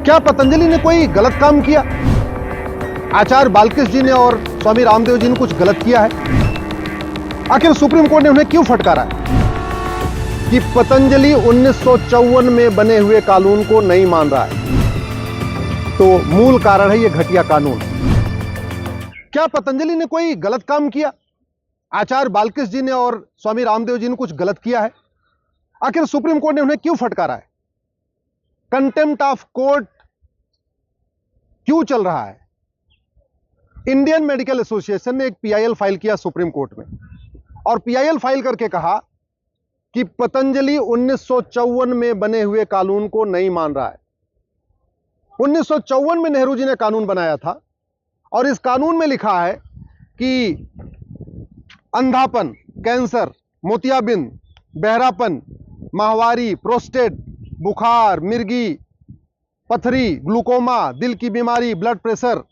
क्या पतंजलि ने कोई गलत काम किया? आचार्य बालकृष्ण जी ने और स्वामी रामदेव जी ने कुछ गलत किया है? आखिर सुप्रीम कोर्ट ने उन्हें क्यों फटकारा है कि पतंजलि 1954 में बने हुए कानून को नहीं मान रहा है? तो मूल कारण है ये घटिया कानून। क्या पतंजलि ने कोई गलत काम किया? आचार्य बालकृष्ण जी ने और स्वामी रामदेव जी ने कुछ गलत किया है? आखिर सुप्रीम कोर्ट ने उन्हें क्यों फटकारा है? कंटेम्प्ट ऑफ कोर्ट क्यों चल रहा है? इंडियन मेडिकल एसोसिएशन ने एक पीआईएल फाइल किया सुप्रीम कोर्ट में और पीआईएल फाइल करके कहा कि पतंजलि 1954 में बने हुए कानून को नहीं मान रहा है। 1954 में नेहरू जी ने कानून बनाया था और इस कानून में लिखा है कि अंधापन, कैंसर, मोतियाबिंद, बहरापन, माहवारी, प्रोस्टेट, बुखार, मिर्गी, पथरी, ग्लूकोमा, दिल की बीमारी, ब्लड प्रेशर,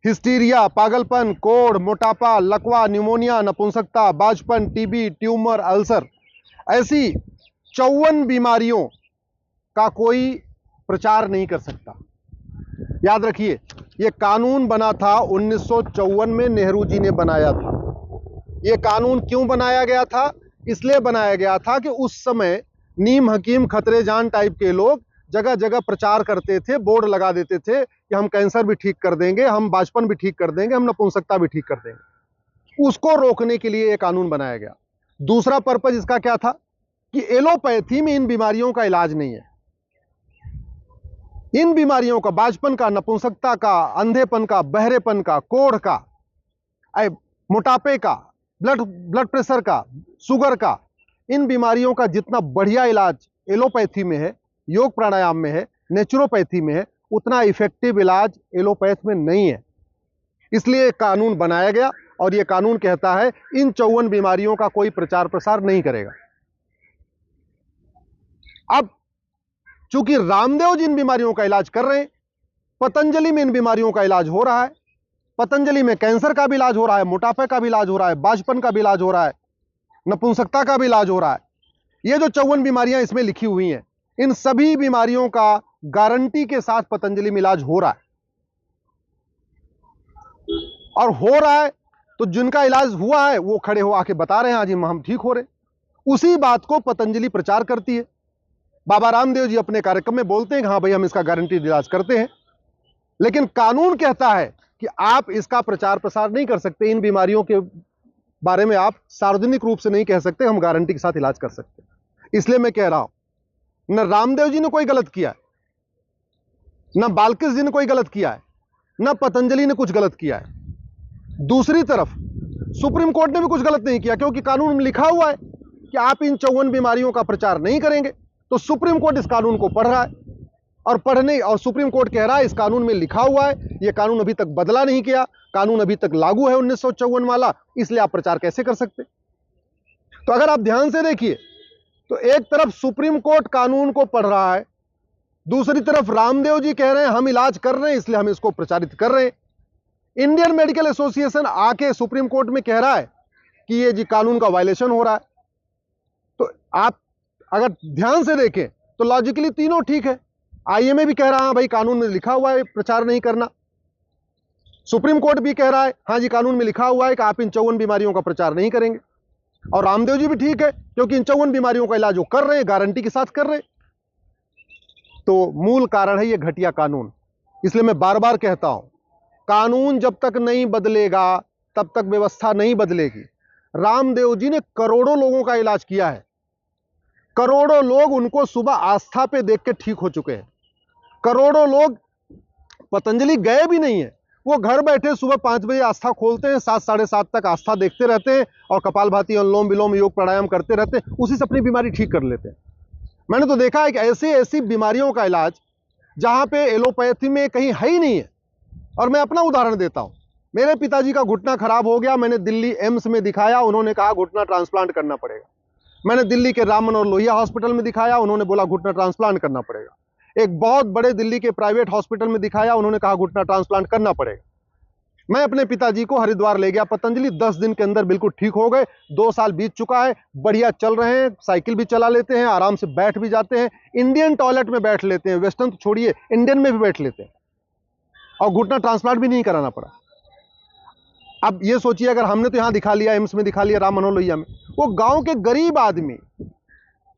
हिस्टीरिया, पागलपन, कोढ़, मोटापा, लकवा, न्यूमोनिया, नपुंसकता, बाजपन, टीबी, ट्यूमर, अल्सर, ऐसी 54 बीमारियों का कोई प्रचार नहीं कर सकता। याद रखिए, यह कानून बना था 1954 में, नेहरू जी ने बनाया था। यह कानून क्यों बनाया गया था? इसलिए बनाया गया था कि उस समय नीम हकीम खतरे जान टाइप के लोग जगह जगह प्रचार करते थे, बोर्ड लगा देते थे कि हम कैंसर भी ठीक कर देंगे, हम बाजपन भी ठीक कर देंगे, हम नपुंसकता भी ठीक कर देंगे। उसको रोकने के लिए यह कानून बनाया गया। दूसरा पर्पज इसका क्या था कि एलोपैथी में इन बीमारियों का इलाज नहीं है। इन बीमारियों का, बाजपन का, नपुंसकता का, अंधेपन का, बहरेपन का, कोढ़ का, मोटापे का, ब्लड प्रेशर का, शुगर का, इन बीमारियों का जितना बढ़िया इलाज एलोपैथी में है, योग प्राणायाम में है, नेचुरोपैथी में है, उतना इफेक्टिव इलाज एलोपैथ में नहीं है। इसलिए कानून बनाया गया और यह कानून कहता है इन 54 बीमारियों का कोई प्रचार प्रसार नहीं करेगा। अब चूंकि रामदेव जी इन बीमारियों का इलाज कर रहे हैं, पतंजलि में इन बीमारियों का इलाज हो रहा है, पतंजलि में कैंसर का भी इलाज हो रहा है, मोटापे का भी इलाज हो रहा है, बाजपन का भी इलाज हो रहा है, नपुंसकता का भी इलाज हो रहा है। ये जो 54 बीमारियां इसमें लिखी हुई हैं, इन सभी बीमारियों का गारंटी के साथ पतंजलि में इलाज हो रहा है। और हो रहा है तो जिनका इलाज हुआ है वो खड़े हो आके बता रहे हैं आज हम ठीक हो रहे। उसी बात को पतंजलि प्रचार करती है। बाबा रामदेव जी अपने कार्यक्रम में बोलते हैं कि हाँ भाई हम इसका गारंटी इलाज करते हैं, लेकिन कानून कहता है कि आप इसका प्रचार प्रसार नहीं कर सकते। इन बीमारियों के बारे में आप सार्वजनिक रूप से नहीं कह सकते हम गारंटी के साथ इलाज कर सकते। इसलिए मैं कह रहा हूं, न रामदेव जी ने कोई गलत किया है, न बालकृष्ण जी ने कोई गलत किया है, न पतंजलि ने कुछ गलत किया है। दूसरी तरफ सुप्रीम कोर्ट ने भी कुछ गलत नहीं किया, क्योंकि कानून में लिखा हुआ है कि आप इन 54 बीमारियों का प्रचार नहीं करेंगे। तो सुप्रीम कोर्ट इस कानून को पढ़ रहा है और सुप्रीम कोर्ट कह रहा है इस कानून में लिखा हुआ है, यह कानून अभी तक बदला नहीं किया, कानून अभी तक लागू है 1954 वाला, इसलिए आप प्रचार कैसे कर सकते? तो अगर आप ध्यान से देखिए तो एक तरफ सुप्रीम कोर्ट कानून को पढ़ रहा है, दूसरी तरफ रामदेव जी कह रहे हैं हम इलाज कर रहे हैं इसलिए हम इसको प्रचारित कर रहे हैं। इंडियन मेडिकल एसोसिएशन आके सुप्रीम कोर्ट में कह रहा है कि ये जी कानून का वायलेशन हो रहा है। तो आप अगर ध्यान से देखें तो लॉजिकली तीनों ठीक है। आईएमए भी कह रहा है भाई कानून में लिखा हुआ है प्रचार नहीं करना, सुप्रीम कोर्ट भी कह रहा है हाँ जी कानून में लिखा हुआ है कि आप इन 54 बीमारियों का प्रचार नहीं करेंगे, और रामदेव जी भी ठीक है क्योंकि इन 54 बीमारियों का इलाज वो कर रहे हैं, गारंटी के साथ कर रहे हैं। तो मूल कारण है ये घटिया कानून। इसलिए मैं बार बार कहता हूं, कानून जब तक नहीं बदलेगा तब तक व्यवस्था नहीं बदलेगी। रामदेव जी ने करोड़ों लोगों का इलाज किया है, करोड़ों लोग उनको सुबह आस्था पे देख के ठीक हो चुके हैं, करोड़ों लोग पतंजलि गए भी नहीं है, वो घर बैठे सुबह 5 बजे आस्था खोलते हैं, 7 साढ़े 7 तक आस्था देखते रहते हैं और कपालभाति, अनुलोम विलोम, योग प्राणायाम करते रहते हैं, उसी से अपनी बीमारी ठीक कर लेते हैं। मैंने तो देखा है कि ऐसी ऐसी बीमारियों का इलाज जहां पे एलोपैथी में कहीं है ही नहीं है। और मैं अपना उदाहरण देता हूं, मेरे पिताजी का घुटना खराब हो गया, मैंने दिल्ली एम्स में दिखाया, उन्होंने कहा घुटना ट्रांसप्लांट करना पड़ेगा। मैंने दिल्ली के राम मनोहर लोहिया हॉस्पिटल में दिखाया, उन्होंने बोला घुटना ट्रांसप्लांट करना पड़ेगा। एक बहुत बड़े दिल्ली के प्राइवेट हॉस्पिटल में दिखाया, उन्होंने कहा घुटना ट्रांसप्लांट करना पड़ेगा। मैं अपने पिताजी को हरिद्वार ले गया पतंजलि, 10 दिन के अंदर बिल्कुल ठीक हो गए। 2 साल बीत चुका है, बढ़िया चल रहे हैं, साइकिल भी चला लेते हैं, आराम से बैठ भी जाते हैं, इंडियन टॉयलेट में बैठ लेते हैं, वेस्टर्न तो छोड़िए इंडियन में भी बैठ लेते हैं, और घुटना ट्रांसप्लांट भी नहीं कराना पड़ा। अब ये सोचिए, अगर हमने तो यहां दिखा लिया, एम्स में दिखा लिया, राम मनोहर लोहिया में, वो गांव के गरीब आदमी,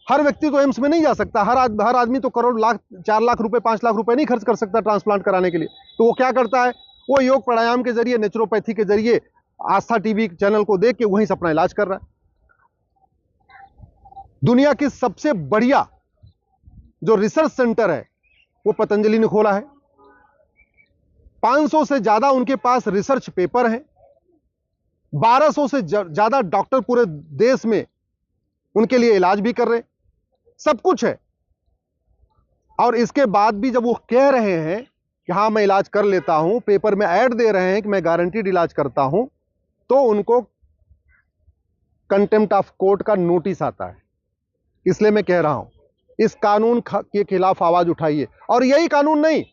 हर व्यक्ति तो एम्स में नहीं जा सकता, हर आदमी तो करोड़ लाख 4 लाख रुपए 5 लाख रुपए नहीं खर्च कर सकता ट्रांसप्लांट कराने के लिए। तो वो क्या करता है, वो योग प्राणायाम के जरिए, नेचुरोपैथी के जरिए, आस्था टीवी चैनल को देख के वहीं से अपना इलाज कर रहा है। दुनिया की सबसे बढ़िया जो रिसर्च सेंटर है वो पतंजलि ने खोला है। 500 से ज्यादा उनके पास रिसर्च पेपर हैं, 1200 से ज्यादा डॉक्टर पूरे देश में उनके लिए इलाज भी कर रहे हैं, सब कुछ है। और इसके बाद भी जब वो कह रहे हैं कि हाँ मैं इलाज कर लेता हूं, पेपर में ऐड दे रहे हैं कि मैं गारंटीड इलाज करता हूं, तो उनको कंटेम्प्ट ऑफ कोर्ट का नोटिस आता है। इसलिए मैं कह रहा हूं, इस कानून के खिलाफ आवाज उठाइए। और यही कानून नहीं,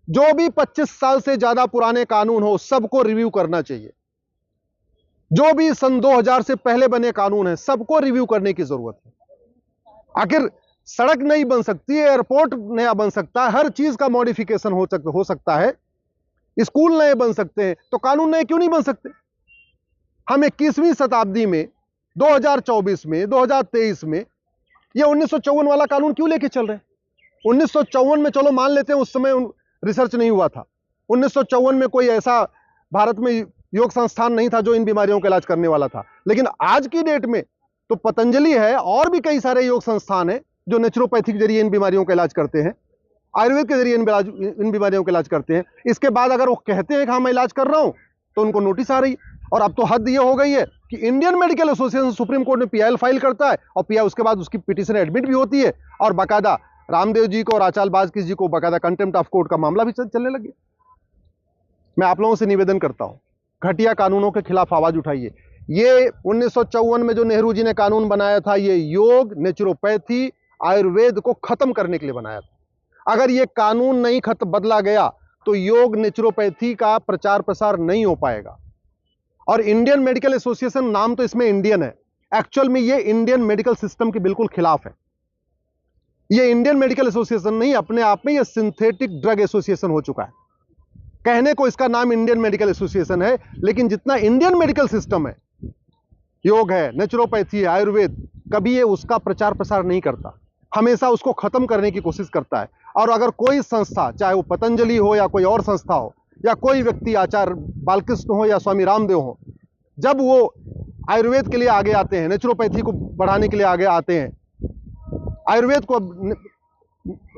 जो भी 25 साल से ज्यादा पुराने कानून हो सबको रिव्यू करना चाहिए। जो भी सन 2000 से पहले बने कानून हैं सबको रिव्यू करने की जरूरत है। आखिर सड़क नहीं बन सकती है, एयरपोर्ट नया बन सकता है, हर चीज का मॉडिफिकेशन हो सकता है, स्कूल नए बन सकते हैं, तो कानून नए क्यों नहीं बन सकते? हम 21वीं शताब्दी में 2024 में 2023 में ये 1954 वाला कानून क्यों लेके चल रहे हैं? 1954 में चलो मान लेते हैं उस समय रिसर्च नहीं हुआ था, 1954 में कोई ऐसा भारत में योग संस्थान नहीं था जो इन बीमारियों का इलाज करने वाला था। लेकिन आज की डेट में तो पतंजलि है और भी कई सारे योग संस्थान हैं जो नेचुरोपैथी के जरिए इन बीमारियों का इलाज करते हैं, आयुर्वेद के जरिए इन बीमारियों का इलाज करते हैं। इसके बाद अगर वो कहते हैं कि हाँ मैं इलाज कर रहा हूं, तो उनको नोटिस आ रही है। और अब तो हद ये हो गई है कि Indian medical association supreme court में पीआईएल फाइल करता है, और पीआई उसके बाद उसकी पिटीशन एडमिट भी होती है, और बाकायदा रामदेव जी को और आचार्य बाजकी जी को बाकायदा कंटेम्प्ट ऑफ कोर्ट का मामला भी चलने लग गया। मैं आप लोगों से निवेदन करता हूं, घटिया कानूनों के खिलाफ आवाज उठाइए। ये 1954 में जो नेहरू जी ने कानून बनाया था, ये योग, नेचुरोपैथी, आयुर्वेद को खत्म करने के लिए बनाया था। अगर ये कानून नहीं बदला गया तो योग, नेचुरोपैथी का प्रचार प्रसार नहीं हो पाएगा। और इंडियन मेडिकल एसोसिएशन, नाम तो इसमें इंडियन है, एक्चुअल में ये इंडियन मेडिकल सिस्टम के बिल्कुल खिलाफ है। ये इंडियन मेडिकल एसोसिएशन नहीं, अपने आप में ये सिंथेटिक ड्रग एसोसिएशन हो चुका है। कहने को इसका नाम इंडियन मेडिकल एसोसिएशन है, लेकिन जितना इंडियन मेडिकल सिस्टम है, योग है, नेचुरोपैथी है, आयुर्वेद, कभी ये उसका प्रचार प्रसार नहीं करता, हमेशा उसको खत्म करने की कोशिश करता है। और अगर कोई संस्था, चाहे वो पतंजलि हो या कोई और संस्था हो, या कोई व्यक्ति आचार्य बालकृष्ण हो या स्वामी रामदेव हो, जब वो आयुर्वेद के लिए आगे आते हैं, नेचुरोपैथी को बढ़ाने के लिए आगे आते हैं, आयुर्वेद को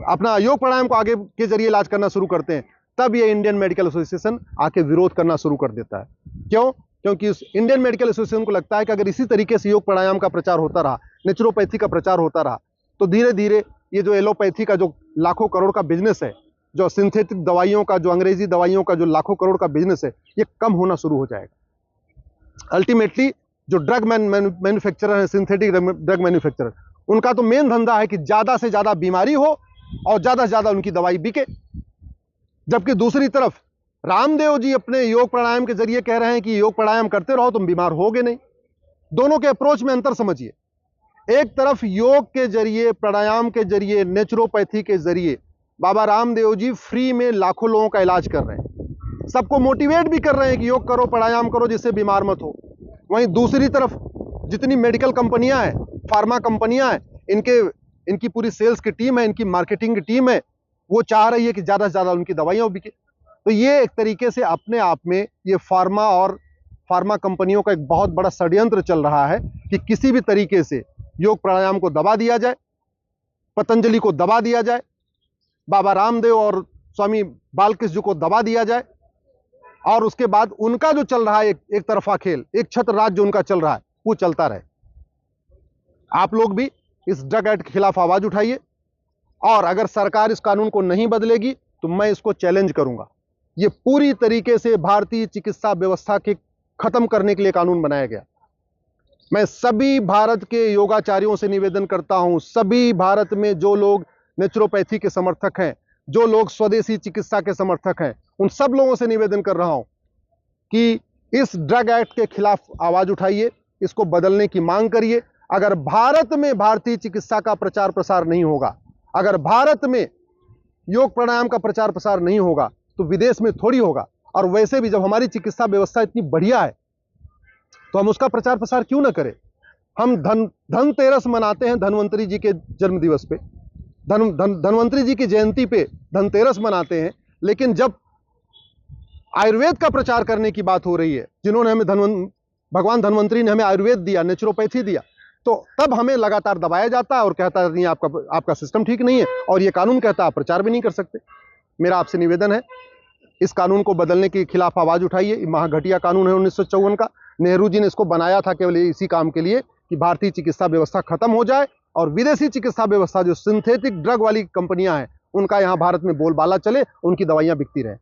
अपना योग प्राणायाम को आगे के जरिए इलाज करना शुरू करते हैं, तब ये इंडियन मेडिकल एसोसिएशन आके विरोध करना शुरू कर देता है। क्यों? क्योंकि उस इंडियन मेडिकल एसोसिएशन को लगता है कि अगर इसी तरीके से योग प्राणायाम का प्रचार होता रहा, नेचुरोपैथी का प्रचार होता रहा, तो धीरे धीरे ये जो एलोपैथी का जो लाखों करोड़ का बिजनेस है, जो सिंथेटिक दवाइयों का, जो अंग्रेजी दवाइयों का जो लाखों करोड़ का बिजनेस है, ये कम होना शुरू हो जाएगा। अल्टीमेटली जो ड्रग मैन्युफैक्चरर है, सिंथेटिक ड्रग मैन्युफैक्चरर, उनका तो मेन धंधा है कि ज्यादा से ज्यादा बीमारी हो और ज्यादा से ज्यादा उनकी दवाई बिके। जबकि दूसरी तरफ रामदेव जी अपने योग प्राणायाम के जरिए कह रहे हैं कि योग प्राणायाम करते रहो तुम बीमार होगे नहीं। दोनों के अप्रोच में अंतर समझिए। एक तरफ योग के जरिए, प्राणायाम के जरिए, नेचुरोपैथी के जरिए बाबा रामदेव जी फ्री में लाखों लोगों का इलाज कर रहे हैं, सबको मोटिवेट भी कर रहे हैं कि योग करो, प्राणायाम करो, जिससे बीमार मत हो। वहीं दूसरी तरफ जितनी मेडिकल कंपनियां हैं, फार्मा कंपनियां हैं, इनकी पूरी सेल्स की टीम है, इनकी मार्केटिंग की टीम है, वो चाह रही है कि ज्यादा से ज्यादा उनकी दवाइयां बिके। तो ये एक तरीके से अपने आप में ये फार्मा कंपनियों का एक बहुत बड़ा षड्यंत्र चल रहा है कि किसी भी तरीके से योग प्राणायाम को दबा दिया जाए, पतंजलि को दबा दिया जाए, बाबा रामदेव और स्वामी बालकृष्ण जी को दबा दिया जाए, और उसके बाद उनका जो चल रहा है एक तरफा खेल, एक छत्र राज जो उनका चल रहा है, वो चलता रहे। आप लोग भी इस ड्रग एक्ट के खिलाफ आवाज उठाइए, और अगर सरकार इस कानून को नहीं बदलेगी तो मैं इसको चैलेंज करूंगा। ये पूरी तरीके से भारतीय चिकित्सा व्यवस्था के खत्म करने के लिए कानून बनाया गया। मैं सभी भारत के योगाचार्यों से निवेदन करता हूं, सभी भारत में जो लोग नेचुरोपैथी के समर्थक हैं, जो लोग स्वदेशी चिकित्सा के समर्थक हैं, उन सब लोगों से निवेदन कर रहा हूं कि इस ड्रग एक्ट के खिलाफ आवाज उठाइए, इसको बदलने की मांग करिए। अगर भारत में भारतीय चिकित्सा का प्रचार प्रसार नहीं होगा, अगर भारत में योग प्राणायाम का प्रचार प्रसार नहीं होगा, तो विदेश में थोड़ी होगा। और वैसे भी जब हमारी चिकित्सा व्यवस्था इतनी बढ़िया है तो हम उसका प्रचार प्रसार क्यों ना करें। हम धनतेरस मनाते हैं, धन्वंतरी जी के जन्म दिवस पे, धन्वंतरी जी की जयंती पे धनतेरस मनाते हैं, लेकिन जब आयुर्वेद का प्रचार करने की बात हो रही है, जिन्होंने हमें भगवान धन्वंतरी ने हमें आयुर्वेद दिया, नेचुरोपैथी दिया, तो तब हमें लगातार दबाया जाता है और कहता है नहीं, आपका सिस्टम ठीक नहीं है, और ये कानून कहता है आप प्रचार भी नहीं कर सकते। मेरा आपसे निवेदन है, इस कानून को बदलने के खिलाफ आवाज उठाइए। महाघटिया कानून है 1954 का। नेहरू जी ने इसको बनाया था केवल इसी काम के लिए कि भारतीय चिकित्सा व्यवस्था खत्म हो जाए और विदेशी चिकित्सा व्यवस्था, जो सिंथेटिक ड्रग वाली कंपनियां हैं, उनका यहां भारत में बोलबाला चले, उनकी दवाइयां बिकती रहे।